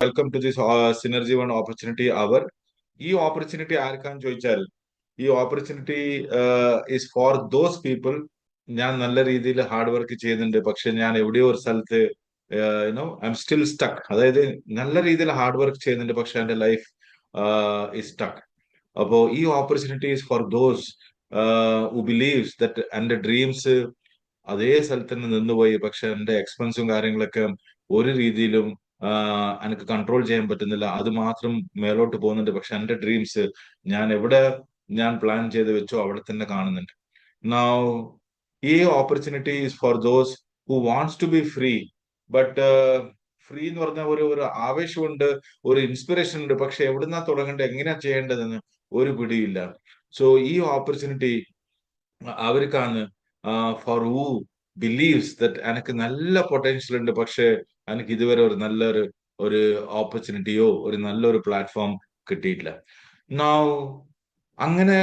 Welcome to this synergy one opportunity hour. ഈ opportunity ആർക്കാന്ന് ചോദിച്ചാൽ, ഈ opportunity is for those people. ഞാൻ നല്ല രീതിയിൽ ഹാർഡ് വർക്ക് ചെയ്യുന്നുണ്ട്, പക്ഷെ ഞാൻ എവിടെയോ ഒരു സ്ഥലത്ത് ഐ എം സ്റ്റിൽ സ്റ്റക്ക്. അതായത് നല്ല രീതിയിൽ ഹാർഡ് വർക്ക് ചെയ്യുന്നുണ്ട്, പക്ഷെ എന്റെ ലൈഫ് ഈസ് സ്റ്റക്ക്. അപ്പോ ഈ opportunity is for those who believes that എന്റെ ഡ്രീംസ് അതേ സ്ഥലത്ത് തന്നെ നിന്നുപോയി, പക്ഷെ എന്റെ എക്സ്പെൻസും കാര്യങ്ങളൊക്കെ ഒരു രീതിയിലും എനിക്ക് കൺട്രോൾ ചെയ്യാൻ പറ്റുന്നില്ല. അത് മാത്രം മേലോട്ട് പോകുന്നുണ്ട്, പക്ഷെ എന്റെ ഡ്രീംസ് ഞാൻ എവിടെ ഞാൻ പ്ലാൻ ചെയ്ത് വെച്ചോ അവിടെ തന്നെ കാണുന്നുണ്ട്. Now, ഈ opportunity is for those who wants to be free. But free എന്ന് പറഞ്ഞ ഒരു ആവേശമുണ്ട്, ഒരു ഇൻസ്പിറേഷൻ ഉണ്ട്, പക്ഷെ എവിടുന്നാ തുടങ്ങേണ്ടത്, എങ്ങനെയാ ചെയ്യേണ്ടതെന്ന് ഒരു പിടിയില്ല. സോ ഈ ഓപ്പർച്യൂണിറ്റി അവർക്കാണ്, ഫോർ ഹൂ ബിലീവ്സ് ദറ്റ് എനിക്ക് നല്ല പൊട്ടൻഷ്യൽ ഉണ്ട്, പക്ഷെ എനിക്ക് ഇതുവരെ ഒരു നല്ലൊരു ഒരു ഓപ്പർച്യൂണിറ്റിയോ ഒരു നല്ലൊരു പ്ലാറ്റ്ഫോം കിട്ടിയിട്ടില്ല. നൗ അങ്ങനെ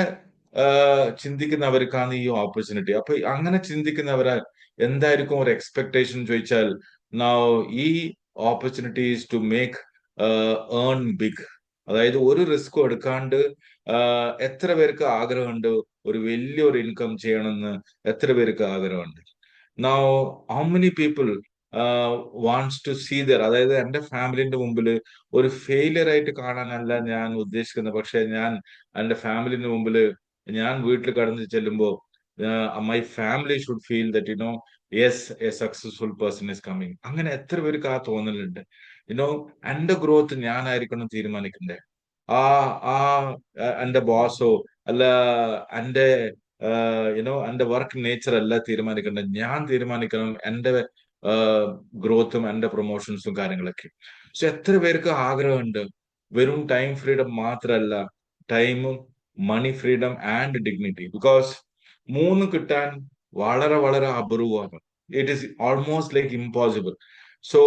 ചിന്തിക്കുന്നവർക്കാണ് ഈ ഓപ്പർച്യൂണിറ്റി. അപ്പൊ അങ്ങനെ ചിന്തിക്കുന്നവരെ എന്തായിരിക്കും ഒരു എക്സ്പെക്ടേഷൻ ചോദിച്ചാൽ, നൗ ഈ opportunities to make earn big. അതായത് ഒരു റിസ്കും എടുക്കാണ്ട് എത്ര പേർക്ക് ആഗ്രഹമുണ്ട് ഒരു വലിയൊരു ഇൻകം ചെയ്യണമെന്ന്? എത്ര പേർക്ക് ആഗ്രഹമുണ്ട്? Now how many people wants to see there. അതായത് എന്റെ ഫാമിലിന്റെ മുമ്പിൽ ഒരു ഫെയിലിയർ ആയിട്ട് കാണാനല്ല ഞാൻ ഉദ്ദേശിക്കുന്നത്, പക്ഷെ ഞാൻ എന്റെ ഫാമിലിന്റെ മുമ്പിൽ ഞാൻ വീട്ടിൽ കടന്നു ചെല്ലുമ്പോൾ my family should feel that yes, A successful person is coming. അങ്ങനെ എത്ര പേർക്ക് ആ തോന്നലുണ്ട്? എന്റെ ഗ്രോത്ത് ഞാനായിരിക്കണം തീരുമാനിക്കണ്ടേ. ആ ആ എന്റെ ബോസോ അല്ല എന്റെ എന്റെ വർക്ക് നേച്ചർ അല്ല തീരുമാനിക്കേണ്ടത്. ഞാൻ തീരുമാനിക്കണം എന്റെ ഗ്രോത്തും എന്റെ പ്രൊമോഷൻസും കാര്യങ്ങളൊക്കെ. സോ എത്ര പേർക്ക് ആഗ്രഹമുണ്ട്? വെറും ടൈം ഫ്രീഡം മാത്രമല്ല, ടൈമും മണി ഫ്രീഡം ആൻഡ് ഡിഗ്നിറ്റി. ബിക്കോസ് മൂന്ന് കിട്ടാൻ വളരെ വളരെ അപൂർവമാണ്. It is almost like impossible. So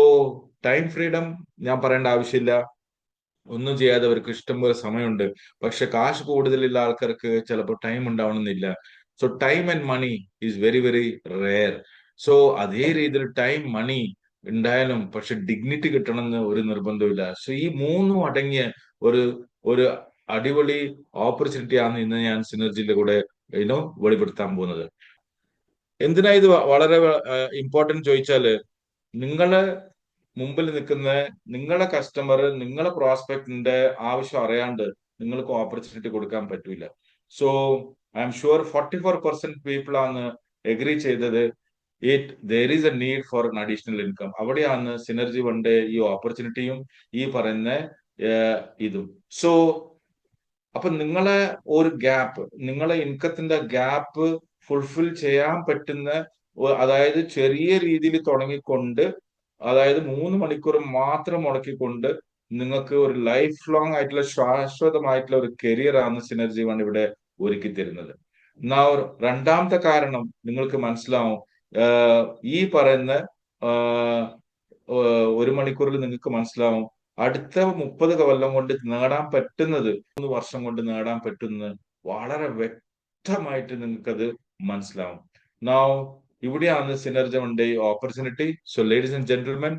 time freedom ഞാൻ പറയേണ്ട ആവശ്യമില്ല. ഒന്നും ചെയ്യാതെ അവർക്ക് ഇഷ്ടംപോലെ സമയമുണ്ട്, പക്ഷെ കാശ് കൂടുതലുള്ള ആൾക്കാർക്ക് ചിലപ്പോൾ ടൈം ഉണ്ടാവണമെന്നില്ല. So time and money is very very rare. So അതേ രീതിയിൽ ടൈം മണി ഉണ്ടായാലും പക്ഷെ ഡിഗ്നിറ്റി കിട്ടണമെന്ന് ഒരു നിർബന്ധമില്ല. സോ ഈ മൂന്നും അടങ്ങിയ ഒരു ഒരു അടിപൊളി ഓപ്പർച്യൂണിറ്റി ആണ് ഇന്ന് ഞാൻ സിനർജിയുടെ കൂടെ വെളിപ്പെടുത്താൻ പോകുന്നത്. എന്തിനാ ഇത് വളരെ ഇമ്പോർട്ടന്റ് ചോദിച്ചാല്, നിങ്ങള് മുമ്പിൽ നിൽക്കുന്ന നിങ്ങളെ കസ്റ്റമർ, നിങ്ങളെ പ്രോസ്പെക്ടിന്റെ ആവശ്യം അറിയാണ്ട് നിങ്ങൾക്ക് ഓപ്പർച്യൂണിറ്റി കൊടുക്കാൻ പറ്റൂല. So I am sure 44% people ആണ് എഗ്രി ചെയ്തത് there is A need for N additional income. അവിടെയാണ് സിനർജി വണ്ടെ ഈ ഓപ്പർച്യൂണിറ്റിയും ഈ പറയുന്ന ഇതും. സോ അപ്പൊ നിങ്ങളെ ഒരു ഗ്യാപ്പ്, നിങ്ങളെ ഇൻകത്തിന്റെ ഗ്യാപ്പ് ഫുൾഫിൽ ചെയ്യാൻ പറ്റുന്ന അതായത് ചെറിയ രീതിയിൽ തുടങ്ങിക്കൊണ്ട്, അതായത് 3 മണിക്കൂർ മാത്രം മുടക്കിക്കൊണ്ട് നിങ്ങൾക്ക് ഒരു ലൈഫ് ലോങ് ആയിട്ടുള്ള ശാശ്വതമായിട്ടുള്ള ഒരു കരിയർ ആണ് സിനർജി വൺ ഇവിടെ ഒരുക്കി തരുന്നത്. എന്നാ രണ്ടാമത്തെ കാരണം നിങ്ങൾക്ക് മനസ്സിലാവും. ഈ പറയുന്ന ആഹ്, 1 മണിക്കൂറിൽ നിങ്ങൾക്ക് മനസ്സിലാവും അടുത്ത 30 കൊല്ലം കൊണ്ട് നേടാൻ പറ്റുന്നത്, 3 വർഷം കൊണ്ട് നേടാൻ പറ്റുന്നത് വളരെ വ്യക്തമായിട്ട് നിങ്ങൾക്കത് മനസ്സിലാവും. നൗ ഇവിടെയാണ് synergy one day opportunity. So ladies and gentlemen,